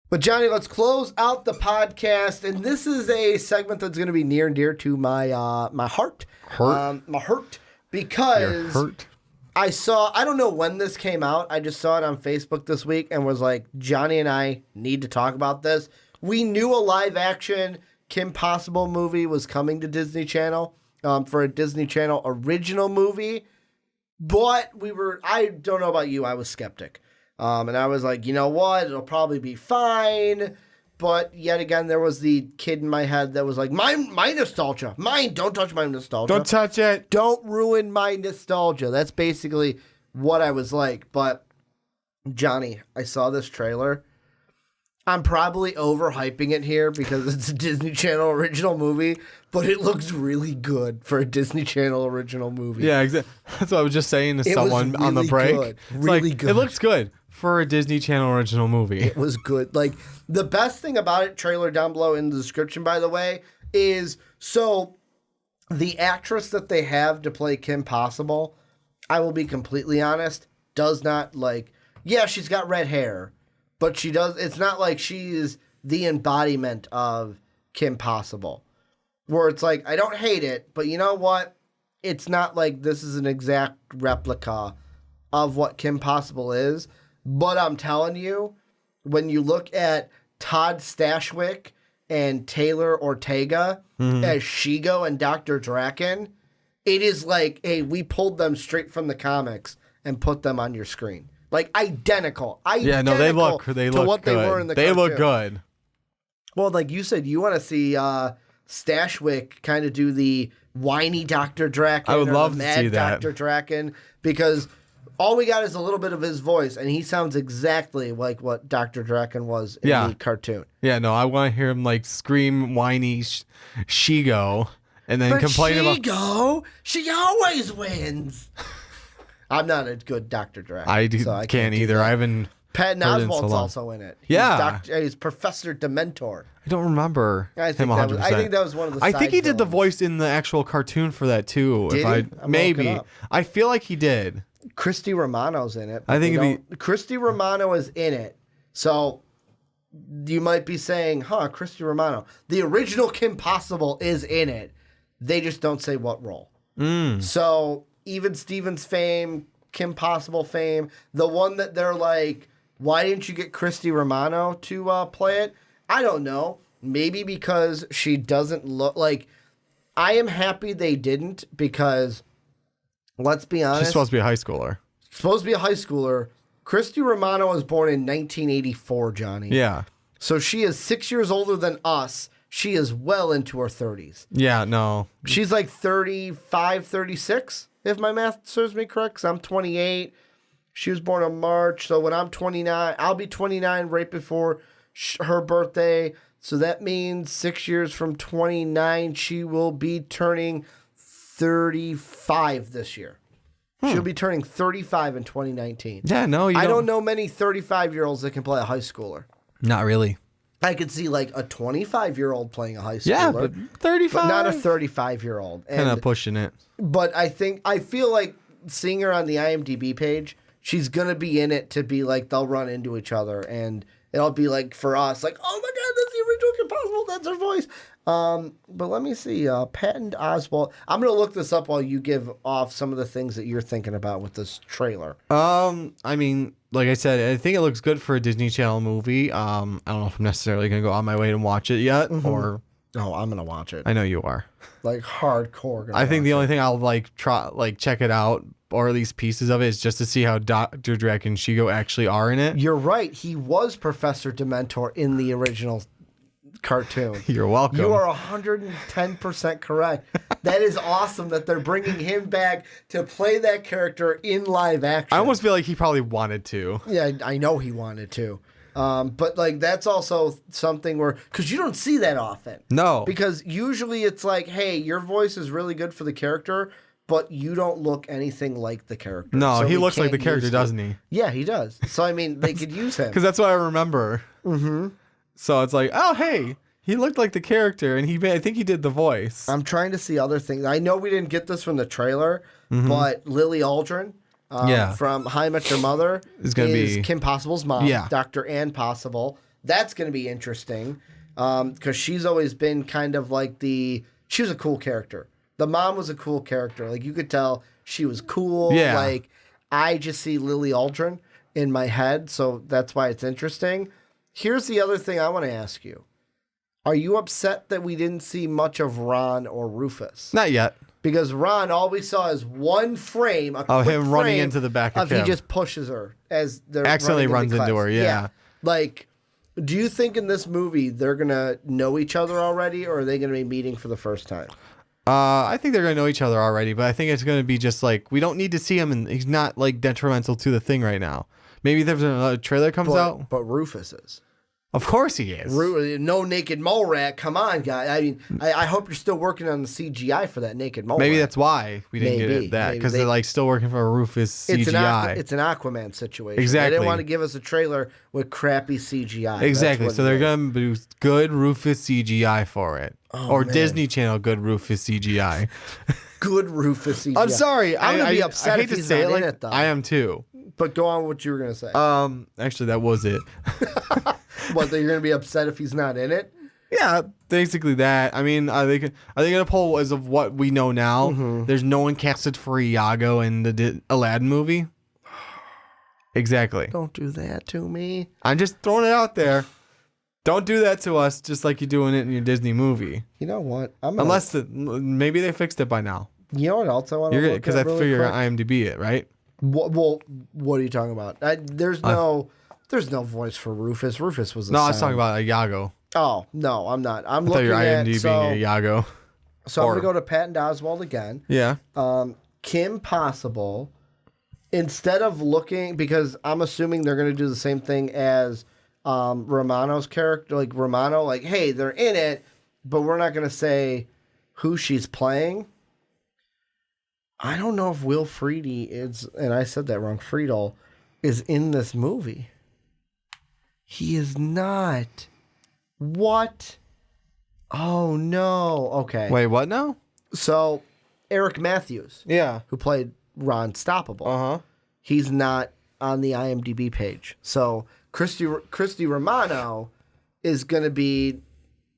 But Johnny, let's close out the podcast, and this is a segment that's going to be near and dear to my my heart. My heart, because I don't know when this came out. I just saw it on Facebook this week and was like, Johnny and I need to talk about this. We knew a live-action Kim Possible movie was coming to Disney Channel for a Disney Channel original movie, but I don't know about you, I was skeptic. And I was like, you know what? It'll probably be fine. But yet again, there was the kid in my head that was like, my nostalgia. Mine, don't touch my nostalgia. Don't touch it. Don't ruin my nostalgia. That's basically what I was like. But, Johnny, I saw this trailer. I'm probably overhyping it here because it's a Disney Channel original movie, but it looks really good for a Disney Channel original movie. Yeah, exactly. That's what I was just saying to someone on the break. Good. Really good. It looks good for a Disney Channel original movie. It was good. Like, the best thing about it, trailer down below in the description, by the way, is so the actress that they have to play Kim Possible, I will be completely honest, does not she's got red hair, but it's not like she's the embodiment of Kim Possible. Where it's like, I don't hate it, but you know what? It's not like this is an exact replica of what Kim Possible is. But I'm telling you, when you look at Todd Stashwick and Taylor Ortega as Shigo and Dr. Draken, it is like, hey, we pulled them straight from the comics and put them on your screen. Like, identical. Yeah, no, they look to good. What they were in the cartoon. They look good. Well, like you said, you want to see Stashwick kind of do the whiny Dr. Draken. I would love the to see that. Dr. Draken, because all we got is a little bit of his voice, and he sounds exactly like what Dr. Draken was in the cartoon. Yeah, no, I want to hear him scream whiny Shigo and then complain about Shigo, she always wins. I'm not a good Dr. Draken. I can't either. I haven't. Patton Oswalt's also in it. He's Professor Dementor. I don't remember him 100%. I think that was one of the I think he did the villains. voice in the actual cartoon for that too. Did he? Maybe. I feel like he did. Christy Romano's in it. I think Christy Romano is in it. So you might be saying, Christy Romano. The original Kim Possible is in it. They just don't say what role. So even Stevens fame, Kim Possible fame, the one that they're like, why didn't you get Christy Romano to play it? I don't know. Maybe because she doesn't look like... I am happy they didn't, because let's be honest. She's supposed to be a high schooler. Christy Romano was born in 1984, Johnny. Yeah. So she is 6 years older than us. She is well into her 30s. Yeah, no. She's like 35, 36, if my math serves me correct, because I'm 28. She was born in March, so when I'm 29, I'll be 29 right before her birthday. So that means 6 years from 29, she will be turning 35 this year. She'll be turning 35 in 2019. Yeah, no, I don't know many 35-year-olds that can play a high schooler. Not really. I could see like a 25-year-old playing a high schooler. Yeah, but 35. But not a 35-year-old. Kind of pushing it. But I feel like seeing her on the IMDb page, she's going to be in it to be like, they'll run into each other. And it'll be like, for us, like, oh my God, that's the original Kim Possible. That's her voice. But let me see. Patton Oswalt. I'm going to look this up while you give off some of the things that you're thinking about with this trailer. I mean, like I said, I think it looks good for a Disney Channel movie. I don't know if I'm necessarily going to go on my way and watch it yet, or... Oh, I'm going to watch it. I know you are. Like, hardcore. I think the only thing I'll check it out, or at least pieces of it, is just to see how Dr. Draken and Shigo actually are in it. You're right. He was Professor Dementor in the original cartoon. You're welcome. You are 110% correct. That is awesome that they're bringing him back to play that character in live action. I almost feel like he probably wanted to. Yeah, I know he wanted to. But like, that's also something where, because you don't see that often. No. Because usually it's like, hey, your voice is really good for the character, but you don't look anything like the character. No, so he looks like the character, doesn't he? Yeah, he does. So, I mean, they could use him. Because that's what I remember. Mm-hmm. So it's like, oh, hey, he looked like the character, and I think he did the voice. I'm trying to see other things. I know we didn't get this from the trailer, but Lily Aldrin from How I Met Your Mother is be Kim Possible's mom, Yeah. Dr. Ann Possible. that's going to be interesting because she's always been kind of like she was a cool character. The mom was a cool character. Like, you could tell she was cool. Yeah. Like, I just see Lily Aldrin in my head, so that's why it's interesting. Here's the other thing I want to ask you. Are you upset that we didn't see much of Ron or Rufus? Not yet. Because Ron, all we saw is one frame, a Oh, quick him running frame into the back of Kim. He just pushes her as they're Accidentally running runs into her, yeah. Like, do you think in this movie they're going to know each other already, or are they going to be meeting for the first time? I think they're going to know each other already, but I think it's going to be just like, we don't need to see him, and he's not like detrimental to the thing right now. Maybe there's another trailer comes out. But Rufus is. Of course he is. No naked mole rat. Come on, guy. I mean, I hope you're still working on the CGI for that naked mole Maybe rat. that's why we didn't get it that, because they're like still working for a Rufus CGI. It's an Aquaman situation. Exactly. They didn't want to give us a trailer with crappy CGI. Exactly. So they're going to do good Rufus CGI for it. Or man. Disney Channel good Rufus CGI. Good Rufus CGI. I'm sorry. I'm going to be upset if he's not in it, though. I am too. But go on with what you were going to say. Actually, that was it. What, that you're going to be upset if he's not in it? Yeah, basically that. I mean, are they going to pull as of what we know now? Mm-hmm. There's no one casted for Iago in the Aladdin movie. Exactly. Don't do that to me. I'm just throwing it out there. Don't do that to us, just like you're doing it in your Disney movie. You know what? Maybe they fixed it by now. You know what else I want to look at? Because I figure IMDb it, right? Well, what are you talking about? There's no voice for Rufus. Rufus was I was talking about Iago. Oh, no, I'm not. I'm I looking you're at IMDb Iago. So I'm going to go to Patton Oswalt again. Yeah. Kim Possible, instead of looking, because I'm assuming they're going to do the same thing as Romano's character, like Romano, like, hey, they're in it, but we're not going to say who she's playing. I don't know if Will Friedle is, and I said that wrong, Friedle, is in this movie. He is not. What? Oh, no. Okay. Wait, what now? So, Eric Matthews. Yeah. Who played Ron Stoppable. Uh-huh. He's not on the IMDb page. So, Christy Romano is going to be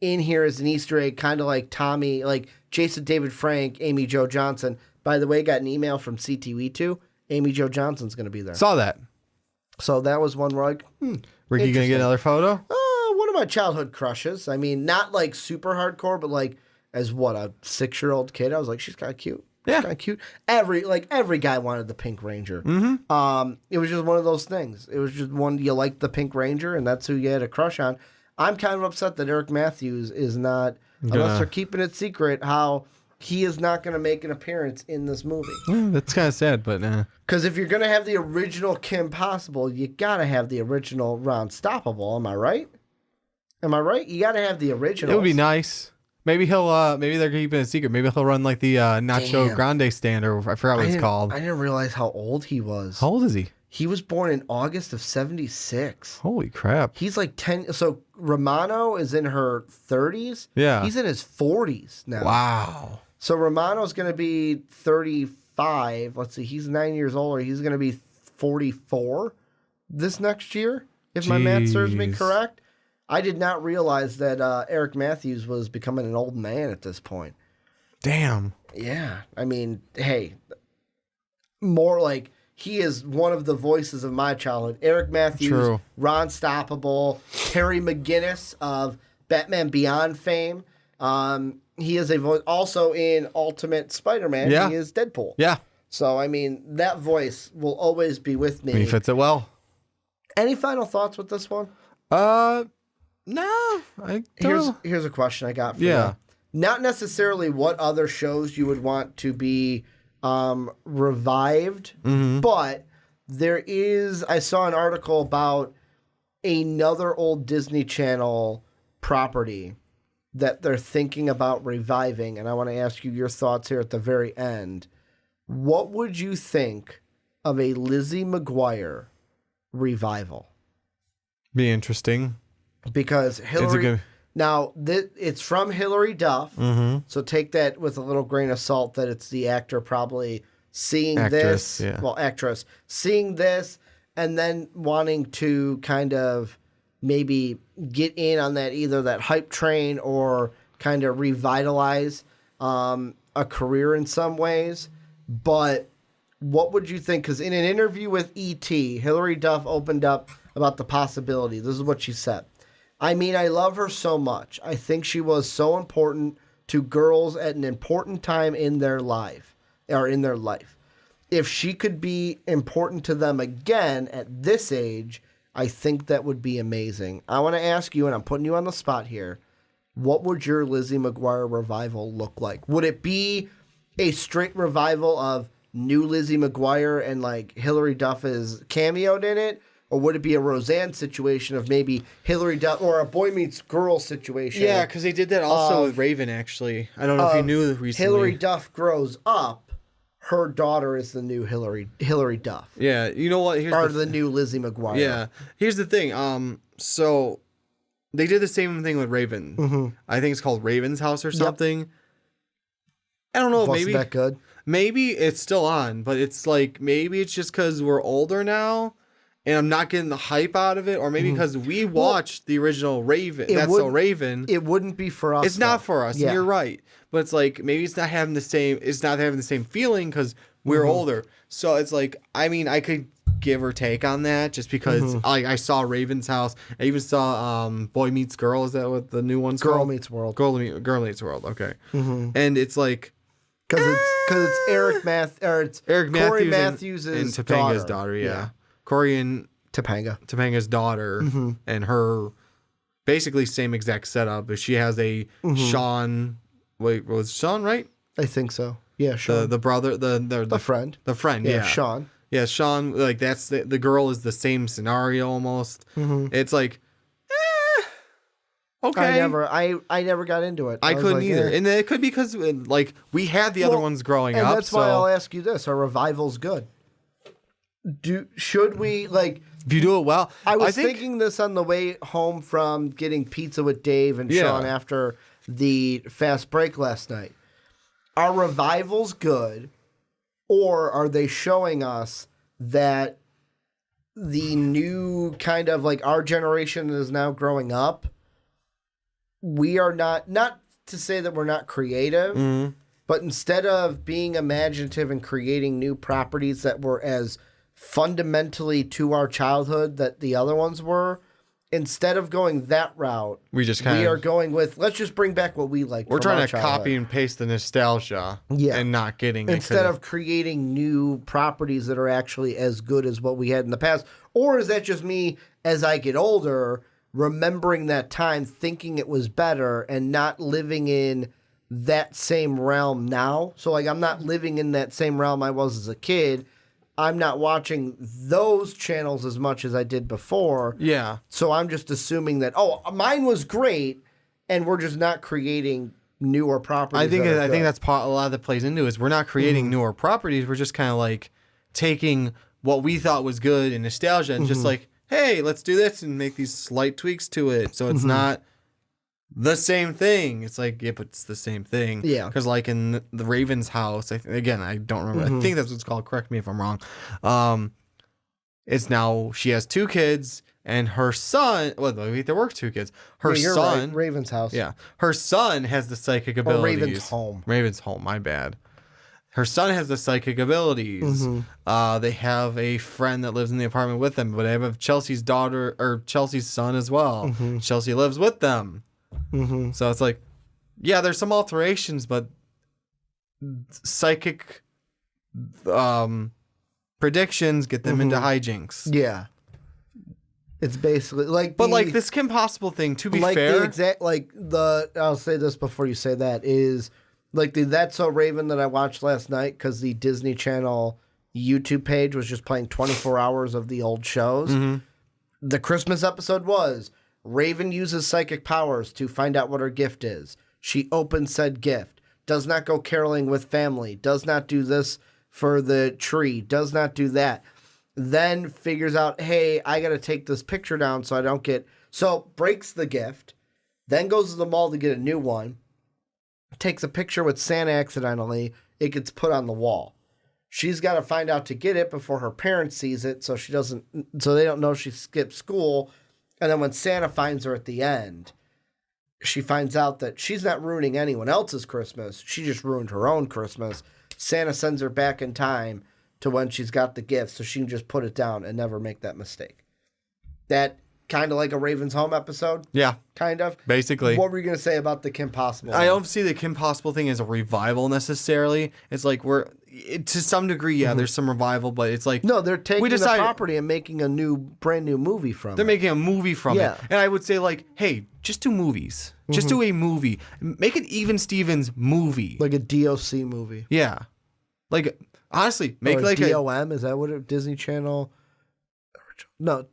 in here as an Easter egg, kind of like Tommy, like Jason David Frank, Amy Jo Johnson. By the way, got an email from C2E2. Amy Jo Johnson's going to be there. Saw that. So that was one where like, Ricky going to get another photo? One of my childhood crushes. I mean, not like super hardcore, but like as a 6-year-old kid, I was like, she's kind of cute. She's kind of cute. Every guy wanted the Pink Ranger. Mm-hmm. It was just one of those things. It was just one, you liked the Pink Ranger, and that's who you had a crush on. I'm kind of upset that Eric Matthews is not, unless they're keeping it secret, how he is not going to make an appearance in this movie. That's kind of sad, but nah. Because if you're going to have the original Kim Possible, you got to have the original Ron Stoppable. Am I right? Am I right? You got to have the original. It would be nice. Maybe maybe they're keeping it a secret. Maybe he'll run like the Nacho Grande stand, or I forgot what it's called. I didn't realize how old he was. How old is he? He was born in August of 76. Holy crap. He's like 10. So Romano is in her 30s. Yeah. He's in his 40s now. Wow. So Romano's going to be 35. Let's see. He's 9 years older. He's going to be 44 this next year, if my math serves me correct. I did not realize that Eric Matthews was becoming an old man at this point. Damn. Yeah. I mean, hey, more like he is one of the voices of my childhood. Eric Matthews, True. Ron Stoppable, Terry McGinnis of Batman Beyond fame. He is a voice also in Ultimate Spider-Man. Yeah. He is Deadpool. Yeah. So, I mean, that voice will always be with me. He fits it well. Any final thoughts with this one? No. I don't. Here's a question I got for you. Not necessarily what other shows you would want to be revived, but I saw an article about another old Disney Channel property that they're thinking about reviving, and I want to ask you your thoughts here at the very end. What would you think of a Lizzie McGuire revival? Be interesting. Because Hillary... Now, it's from Hilary Duff, so take that with a little grain of salt that it's the actor probably seeing actress, seeing this, and then wanting to kind of maybe get in on that, either that hype train or kind of revitalize a career in some ways. But what would you think? Because in an interview with E.T., Hilary Duff opened up about the possibility. This is what she said. I mean, I love her so much. I think she was so important to girls at an important time in their life. If she could be important to them again at this age, I think that would be amazing. I want to ask you, and I'm putting you on the spot here, what would your Lizzie McGuire revival look like? Would it be a straight revival of new Lizzie McGuire and like Hilary Duff is cameoed in it? Or would it be a Roseanne situation of maybe Hilary Duff, or a Boy Meets Girl situation? Yeah, because they did that also with Raven, actually. I don't know if you knew recently. Hilary Duff grows up. Her daughter is the new Hilary Duff. Yeah, you know what? Here's the new Lizzie McGuire. Yeah, here's the thing. So they did the same thing with Raven. Mm-hmm. I think it's called Raven's House or something. Yep. I don't know. Wasn't that good? Maybe it's still on, but it's like maybe it's just because we're older now. And I'm not getting the hype out of it, or maybe because we watched the original Raven. That's So Raven. It wouldn't be for us. It's not for us. Yeah. You're right, but it's like maybe it's not having the same. It's not having the same feeling because we're older. So it's like, I mean, I could give or take on that just because I saw Raven's House. I even saw Boy Meets Girl. Is that what the new one's called? Girl Meets World. Girl Meets World. Okay, and it's like. Because it's Eric Matthews Corey Matthews' and Topanga's daughter. Yeah. Corey and Topanga's daughter and her basically same exact setup, but she has a Sean. Wait, was Sean right? I think so. Yeah, Sean. The brother, the friend. The friend, yeah. Sean. Yeah, Sean, like that's the girl is the same scenario almost. It's like okay. I never got into it. I couldn't either. And it could be because like we had the other ones growing up. And that's why I'll ask you this. Are revivals good? Should we like if you do it well? I was thinking this on the way home from getting pizza with Dave and Sean after the fast break last night. Are revivals good, or are they showing us that the new kind of like our generation is now growing up? We are not to say that we're not creative, but instead of being imaginative and creating new properties that were as fundamentally to our childhood that the other ones were, instead of going that route, we are going with let's just bring back what we like. We're trying to copy and paste the nostalgia, and not getting instead of creating new properties that are actually as good as what we had in the past. Or is that just me as I get older, remembering that time, thinking it was better, and not living in that same realm now? So like I'm not living in that same realm I was as a kid. I'm not watching those channels as much as I did before. Yeah. So I'm just assuming that, mine was great, and we're just not creating newer properties. I think that's part a lot that plays into is we're not creating newer properties. We're just kind of like taking what we thought was good in nostalgia and just like, hey, let's do this and make these slight tweaks to it. So it's not the same thing. It's like, but it's the same thing. Yeah. Because like in the Raven's House, again, I don't remember. I think that's what it's called. Correct me if I'm wrong. It's now she has 2 kids and her son. Well, there were 2 kids. Her son, right. Raven's House. Yeah. Her son has the psychic abilities. Raven's Home. Raven's Home. My bad. Her son has the psychic abilities. They have a friend that lives in the apartment with them, but they have Chelsea's daughter or Chelsea's son as well. Chelsea lives with them. So it's like, yeah, there's some alterations, but psychic predictions get them into hijinks. Yeah. It's basically like like this Kim Possible thing, to be fair. I'll say this before you say that, is like the That's So Raven that I watched last night because the Disney Channel YouTube page was just playing 24 hours of the old shows. The Christmas episode was Raven uses psychic powers to find out what her gift is. She opens said gift. Does not go caroling with family. Does not do this for the tree. Does not do that. Then figures out, hey, I got to take this picture down so I don't get... So breaks the gift. Then goes to the mall to get a new one. Takes a picture with Santa accidentally. It gets put on the wall. She's got to find out to get it before her parents sees it so they don't know she skipped school. And then when Santa finds her at the end, she finds out that she's not ruining anyone else's Christmas. She just ruined her own Christmas. Santa sends her back in time to when she's got the gift so she can just put it down and never make that mistake. That kind of like a Raven's Home episode? Yeah. Kind of? Basically. What were you going to say about the Kim Possible? I don't see the Kim Possible thing as a revival necessarily. It's like to some degree, yeah, there's some revival, but it's like... No, they're taking the property and making a brand new movie from it. They're making a movie from it. And I would say like, hey, just do movies. Just do a movie. Make an Even Stevens movie. Like a DOC movie. Yeah. Like, honestly, make or like DOM, is that what it... Disney Channel... No,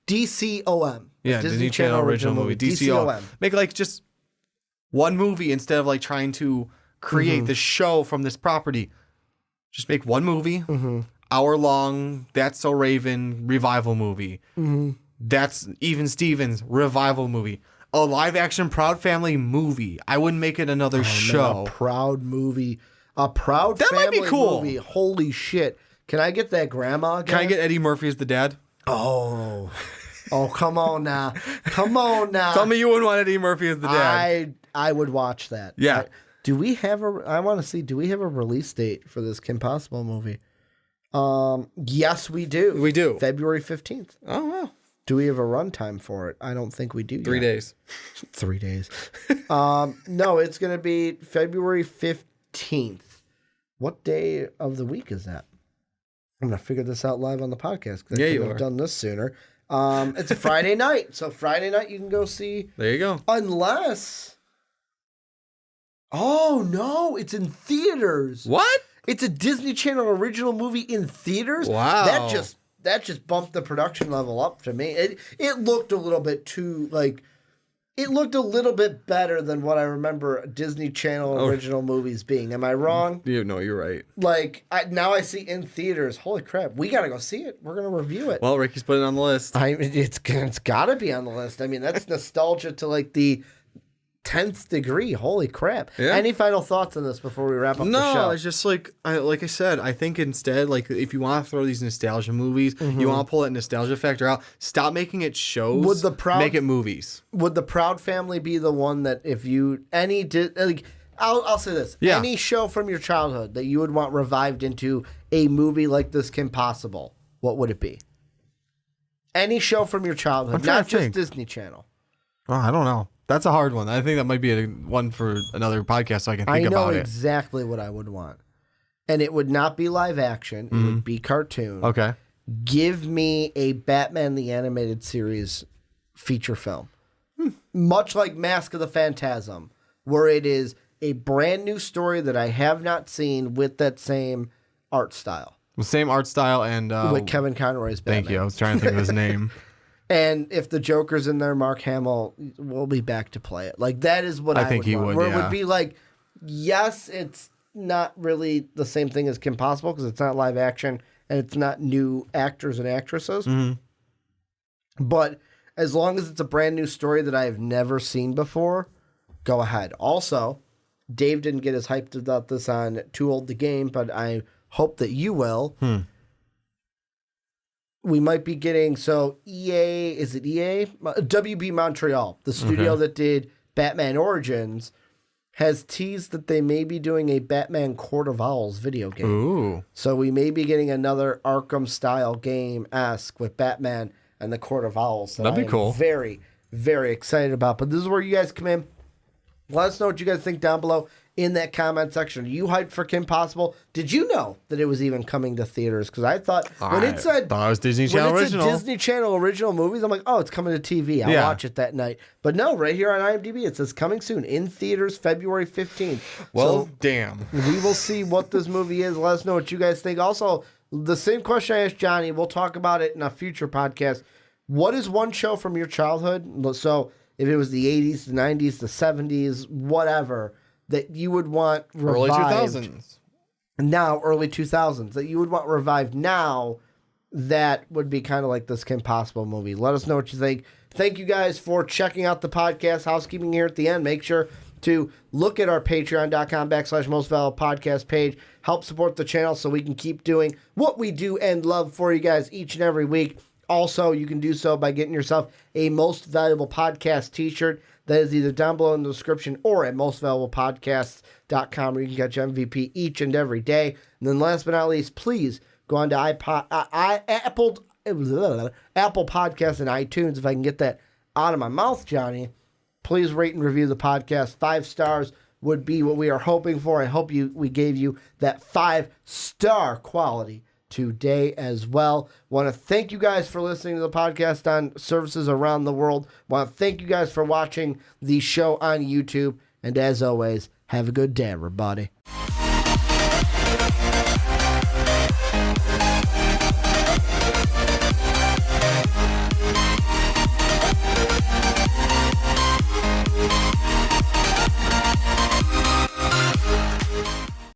DCOM. Yeah, Disney Channel original movie. DCOM. Make like just one movie instead of like trying to create the show from this property. Just make one movie, hour-long, That's So Raven revival movie. That's Even Stevens revival movie. A live-action Proud Family movie. I wouldn't make it another show. Man, a Proud movie. A Proud that Family might be cool. movie. Holy shit. Can I get that grandma again? Can I get Eddie Murphy as the dad? Oh, come on now. Come on now. Tell me you wouldn't want Eddie Murphy as the dad. I would watch that. Yeah. Do we have I want to see, do we have a release date for this Kim Possible movie? Yes, we do. We do. February 15th. Oh, wow. Do we have a runtime for it? I don't think we do 3 days. 3 days. No, it's going to be February 15th. What day of the week is that? I'm going to figure this out live on the podcast. Yeah, you have done this sooner. It's a Friday night. So Friday night you can go see. There you go. Unless... Oh, no. It's in theaters. What? It's a Disney Channel original movie in theaters? Wow. That just bumped the production level up to me. It looked a little bit too, like... It looked a little bit better than what I remember Disney Channel original movies being. Am I wrong? No, you're right. Like, now I see in theaters. Holy crap. We got to go see it. We're going to review it. Well, Ricky's putting it on the list. It's got to be on the list. I mean, that's nostalgia to like the 10th degree. Holy crap. Yeah. Any final thoughts on this before we wrap up the show? No, it's just like I said, I think instead, like if you want to throw these nostalgia movies, you want to pull that nostalgia factor out, stop making it shows, make it movies. Would the Proud Family be the one that if you, I'll say this, any show from your childhood that you would want revived into a movie like this Kim Possible, what would it be? Any show from your childhood, not just Disney Channel. Oh, I don't know. That's a hard one. I think that might be one for another podcast so I can think about it. I know exactly what I would want. And it would not be live action. It would be cartoon. Okay. Give me a Batman the Animated Series feature film. Much like Mask of the Phantasm, where it is a brand new story that I have not seen with that same art style. The same art style and... with Kevin Conroy's Batman. Thank you. I was trying to think of his name. And if the Joker's in there, Mark Hamill will be back to play it. Like, that is what I think he would. Where it would be like, yes, it's not really the same thing as Kim Possible because it's not live action and it's not new actors and actresses. But as long as it's a brand new story that I have never seen before, go ahead. Also, Dave didn't get as hyped about this on Too Old to Game, but I hope that you will. We might be getting, so EA, is it EA? WB Montreal, the studio that did Batman Origins, has teased that they may be doing a Batman Court of Owls video game. Ooh. So we may be getting another Arkham-style game-esque with Batman and the Court of Owls. That'd be cool. Very, very excited about. But this is where you guys come in. Let us know what you guys think down below in that comment section. Are you hyped for Kim Possible? Did you know that it was even coming to theaters? Because I thought when it said it was Disney Channel original. Disney Channel original movies, I'm like, oh, it's coming to TV. I'll watch it that night. But no, right here on IMDb, it says coming soon in theaters February 15th. Well, damn. We will see what this movie is. Let us know what you guys think. Also, the same question I asked Johnny, we'll talk about it in a future podcast. What is one show from your childhood? So if it was the 80s, the 90s, the 70s, whatever, that you would want revived. Early 2000s. Now, early 2000s, that you would want revived now, that would be kind of like this Kim Possible movie. Let us know what you think. Thank you guys for checking out the podcast. Housekeeping here at the end. Make sure to look at our patreon.com/mostvaluablepodcast page. Help support the channel so we can keep doing what we do and love for you guys each and every week. Also, you can do so by getting yourself a Most Valuable Podcast t-shirt. That is either down below in the description or at mostvaluablepodcasts.com, where you can get your MVP each and every day. And then last but not least, please go on to Apple Podcasts and iTunes. If I can get that out of my mouth, Johnny, please rate and review the podcast. 5 stars would be what we are hoping for. I hope we gave you that 5-star quality today as well. Want to thank you guys for listening to the podcast on services around the world. Want to thank you guys for watching the show on YouTube. And as always, have a good day, everybody.